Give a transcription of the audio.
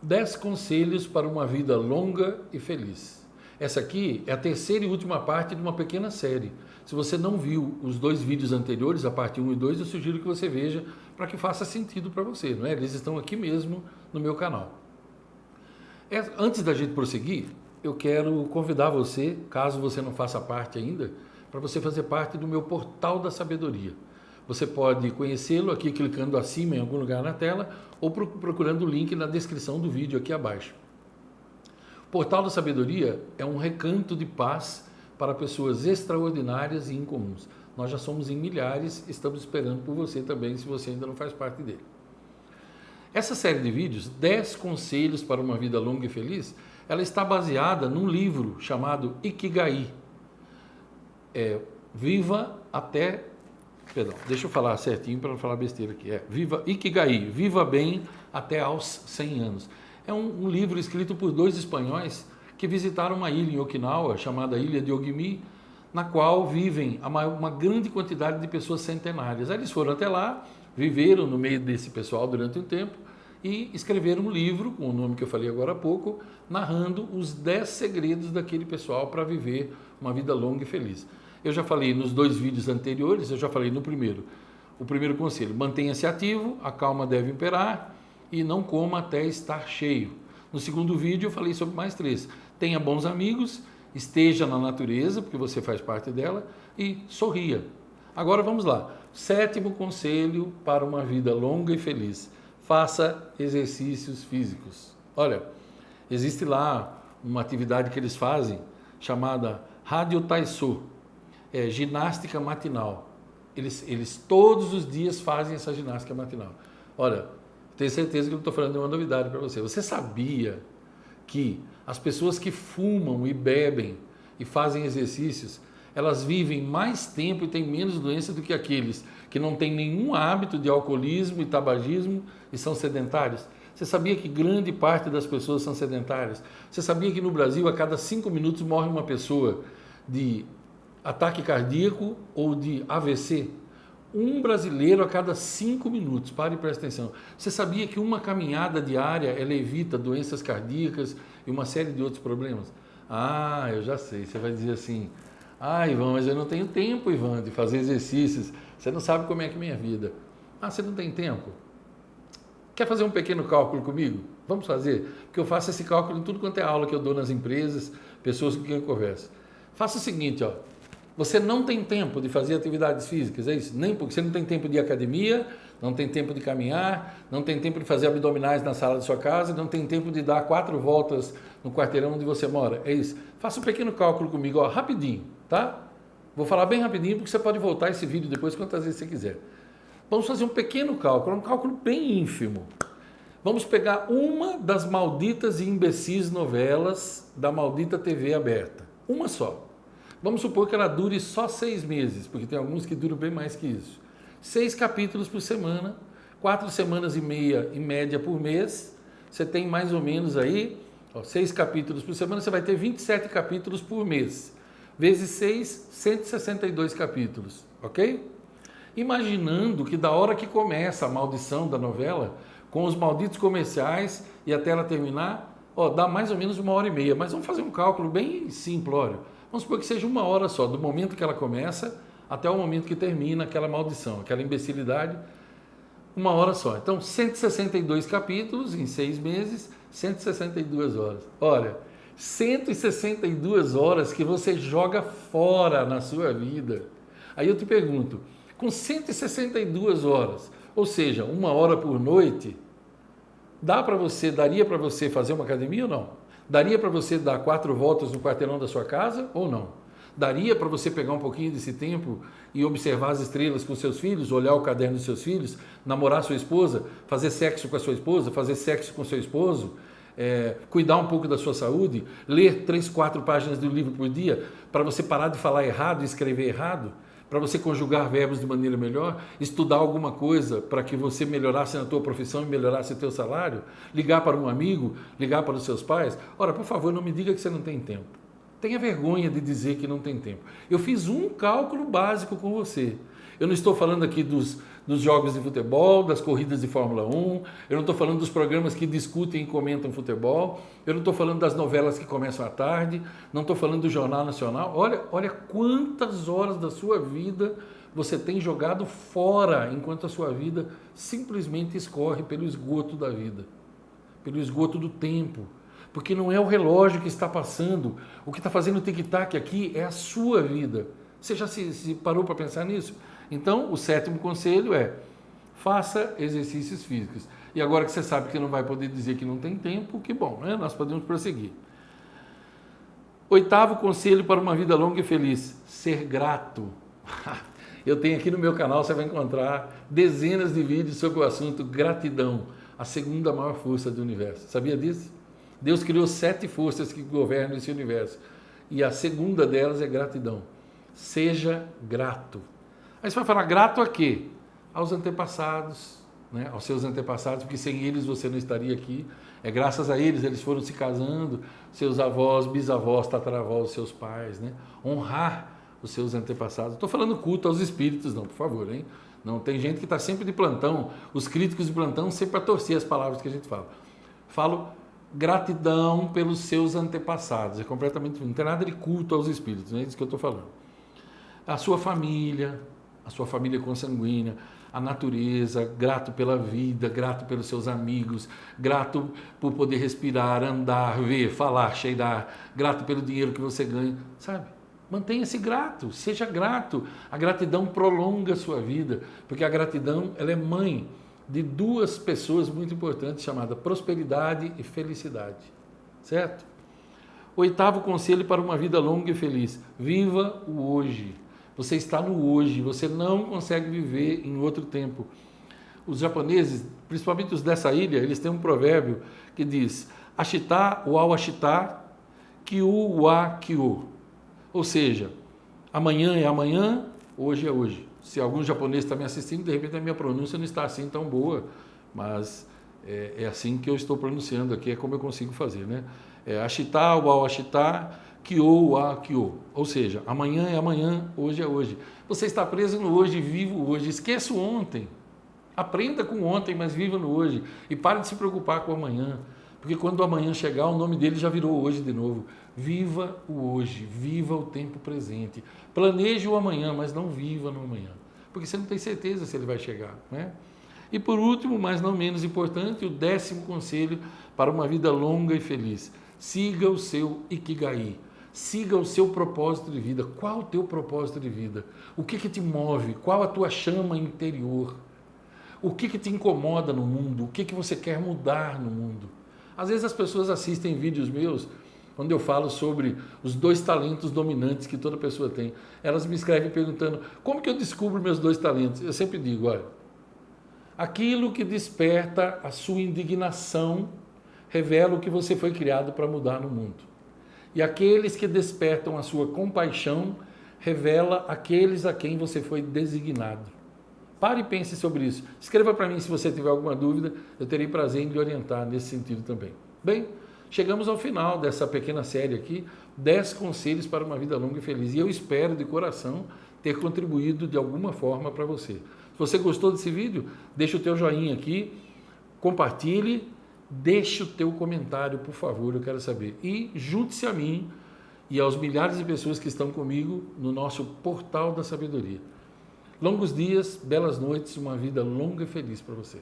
10 conselhos para uma vida longa e feliz. Essa aqui é a terceira e última parte de uma pequena série. Se você não viu os 2 vídeos anteriores, a parte 1 e 2, eu sugiro que você veja para que faça sentido para você, não é? Eles estão aqui mesmo no meu canal. Antes da gente prosseguir, eu quero convidar você, caso você não faça parte ainda, para você fazer parte do meu Portal da Sabedoria. Você pode conhecê-lo aqui clicando acima em algum lugar na tela ou procurando o link na descrição do vídeo aqui abaixo. O Portal da Sabedoria é um recanto de paz para pessoas extraordinárias e incomuns. Nós já somos em milhares, estamos esperando por você também, se você ainda não faz parte dele. Essa série de vídeos, 10 conselhos para uma vida longa e feliz, ela está baseada num livro chamado Ikigai. Deixa eu falar certinho para não falar besteira aqui. Ikigai, Viva Bem até aos 100 anos. É um livro escrito por 2 espanhóis que visitaram uma ilha em Okinawa, chamada Ilha de Ogimi, na qual vivem uma grande quantidade de pessoas centenárias. Aí eles foram até lá, viveram no meio desse pessoal durante um tempo e escreveram um livro, com o nome que eu falei agora há pouco, narrando os 10 segredos daquele pessoal para viver uma vida longa e feliz. Eu já falei nos 2 vídeos anteriores, eu já falei no primeiro. O primeiro conselho: mantenha-se ativo, a calma deve imperar e não coma até estar cheio. No segundo vídeo eu falei sobre mais 3. Tenha bons amigos, esteja na natureza, porque você faz parte dela, e sorria. Agora vamos lá. 7º conselho para uma vida longa e feliz: faça exercícios físicos. Olha, existe lá uma atividade que eles fazem chamada Radio Taiso, ginástica matinal. Eles todos os dias fazem essa ginástica matinal. Olha, tenho certeza que eu estou falando de uma novidade para você. Você sabia que as pessoas que fumam e bebem e fazem exercícios, elas vivem mais tempo e têm menos doença do que aqueles que não têm nenhum hábito de alcoolismo e tabagismo e são sedentários? Você sabia que grande parte das pessoas são sedentárias? Você sabia que no Brasil, a cada 5 minutos, morre uma pessoa de ataque cardíaco ou de AVC? Um brasileiro a cada 5 minutos. Pare e preste atenção. Você sabia que uma caminhada diária ela evita doenças cardíacas e uma série de outros problemas? Ah, eu já sei. Você vai dizer assim: ah, Ivan, mas eu não tenho tempo, Ivan, de fazer exercícios. Você não sabe como é que é minha vida. Ah, você não tem tempo? Quer fazer um pequeno cálculo comigo? Vamos fazer? Porque eu faço esse cálculo em tudo quanto é aula que eu dou nas empresas, pessoas com quem eu converso. Faça o seguinte, ó. Você não tem tempo de fazer atividades físicas, é isso? Nem porque você não tem tempo de ir à academia, não tem tempo de caminhar, não tem tempo de fazer abdominais na sala da sua casa, não tem tempo de dar 4 voltas no quarteirão onde você mora, é isso? Faça um pequeno cálculo comigo, ó, rapidinho, tá? Vou falar bem rapidinho porque você pode voltar esse vídeo depois quantas vezes você quiser. Vamos fazer um pequeno cálculo, um cálculo bem ínfimo. Vamos pegar uma das malditas e imbecis novelas da maldita TV aberta, uma só. Vamos supor que ela dure só 6 meses, porque tem alguns que duram bem mais que isso. 6 capítulos por semana, 4 semanas e meia em média por mês. Você tem mais ou menos aí, 6 capítulos por semana, você vai ter 27 capítulos por mês. Vezes 6, 162 capítulos, ok? Imaginando que da hora que começa a maldição da novela, com os malditos comerciais e até ela terminar, dá mais ou menos 1h30. Mas vamos fazer um cálculo bem simplório. Vamos supor que seja 1 hora só, do momento que ela começa até o momento que termina aquela maldição, aquela imbecilidade, 1 hora só. Então, 162 capítulos em 6 meses, 162 horas. Olha, 162 horas que você joga fora na sua vida. Aí eu te pergunto, com 162 horas, ou seja, 1 hora por noite, daria para você fazer uma academia ou não? Daria para você dar 4 voltas no quarteirão da sua casa ou não? Daria para você pegar um pouquinho desse tempo e observar as estrelas com seus filhos, olhar o caderno dos seus filhos, namorar sua esposa, fazer sexo com a sua esposa, fazer sexo com seu esposo, cuidar um pouco da sua saúde, ler 3, 4 páginas do livro por dia para você parar de falar errado e escrever errado? Para você conjugar verbos de maneira melhor, estudar alguma coisa para que você melhorasse na tua profissão e melhorasse o teu salário, ligar para um amigo, ligar para os seus pais. Ora, por favor, não me diga que você não tem tempo. Tenha vergonha de dizer que não tem tempo. Eu fiz um cálculo básico com você. Eu não estou falando aqui dos jogos de futebol, das corridas de Fórmula 1, eu não estou falando dos programas que discutem e comentam futebol, eu não estou falando das novelas que começam à tarde, não estou falando do Jornal Nacional. Olha quantas horas da sua vida você tem jogado fora, enquanto a sua vida simplesmente escorre pelo esgoto da vida, pelo esgoto do tempo. Porque não é o relógio que está passando, o que está fazendo o tic-tac aqui é a sua vida. Você já se parou para pensar nisso? Então, o 7º conselho é: faça exercícios físicos. E agora que você sabe que não vai poder dizer que não tem tempo, que bom, né? Nós podemos prosseguir. 8º conselho para uma vida longa e feliz: ser grato. Eu tenho aqui no meu canal, você vai encontrar dezenas de vídeos sobre o assunto gratidão, a segunda maior força do universo. Sabia disso? Deus criou 7 forças que governam esse universo. E a segunda delas é gratidão. Seja grato. Aí você vai falar, grato a quê? Aos antepassados, né? Aos seus antepassados, porque sem eles você não estaria aqui. É graças a eles foram se casando, seus avós, bisavós, tataravós, seus pais, né? Honrar os seus antepassados. Estou falando culto aos espíritos, não, por favor, hein? Não, tem gente que está sempre de plantão, os críticos de plantão, sempre para torcer as palavras que a gente fala. Falo gratidão pelos seus antepassados, é completamente, não tem nada de culto aos espíritos, não é isso que eu estou falando. A sua família consanguínea, a natureza, grato pela vida, grato pelos seus amigos, grato por poder respirar, andar, ver, falar, cheirar, grato pelo dinheiro que você ganha, sabe? Mantenha-se grato, seja grato. A gratidão prolonga a sua vida, porque a gratidão, ela é mãe de 2 pessoas muito importantes, chamadas prosperidade e felicidade, certo? 8º conselho para uma vida longa e feliz: viva o hoje. Você está no hoje, você não consegue viver em outro tempo. Os japoneses, principalmente os dessa ilha, eles têm um provérbio que diz: ashita wa ashita, kyu wa kyu. Ou seja, amanhã é amanhã, hoje é hoje. Se algum japonês está me assistindo, de repente a minha pronúncia não está assim tão boa, mas é assim que eu estou pronunciando aqui, é como eu consigo fazer, né? É ashita wa ashita, kyo wa kyo. Ou seja, amanhã é amanhã, hoje é hoje. Você está preso no hoje, viva o hoje. Esqueça o ontem. Aprenda com o ontem, mas viva no hoje. E pare de se preocupar com o amanhã. Porque quando o amanhã chegar, o nome dele já virou hoje de novo. Viva o hoje, viva o tempo presente. Planeje o amanhã, mas não viva no amanhã. Porque você não tem certeza se ele vai chegar, né? E por último, mas não menos importante, o 10º conselho para uma vida longa e feliz: siga o seu Ikigai. Siga o seu propósito de vida. Qual o teu propósito de vida? O que te move? Qual a tua chama interior? O que te incomoda no mundo? O que você quer mudar no mundo? Às vezes as pessoas assistem vídeos meus, quando eu falo sobre os 2 talentos dominantes que toda pessoa tem. Elas me escrevem perguntando, como que eu descubro meus 2 talentos? Eu sempre digo, olha, aquilo que desperta a sua indignação revela o que você foi criado para mudar no mundo. E aqueles que despertam a sua compaixão revela aqueles a quem você foi designado. Pare e pense sobre isso. Escreva para mim se você tiver alguma dúvida, eu terei prazer em lhe orientar nesse sentido também. Bem, chegamos ao final dessa pequena série aqui, 10 conselhos para uma vida longa e feliz. E eu espero de coração ter contribuído de alguma forma para você. Se você gostou desse vídeo, deixa o teu joinha aqui, compartilhe, deixe o teu comentário, por favor, eu quero saber. E junte-se a mim e aos milhares de pessoas que estão comigo no nosso Portal da Sabedoria. Longos dias, belas noites, uma vida longa e feliz para você.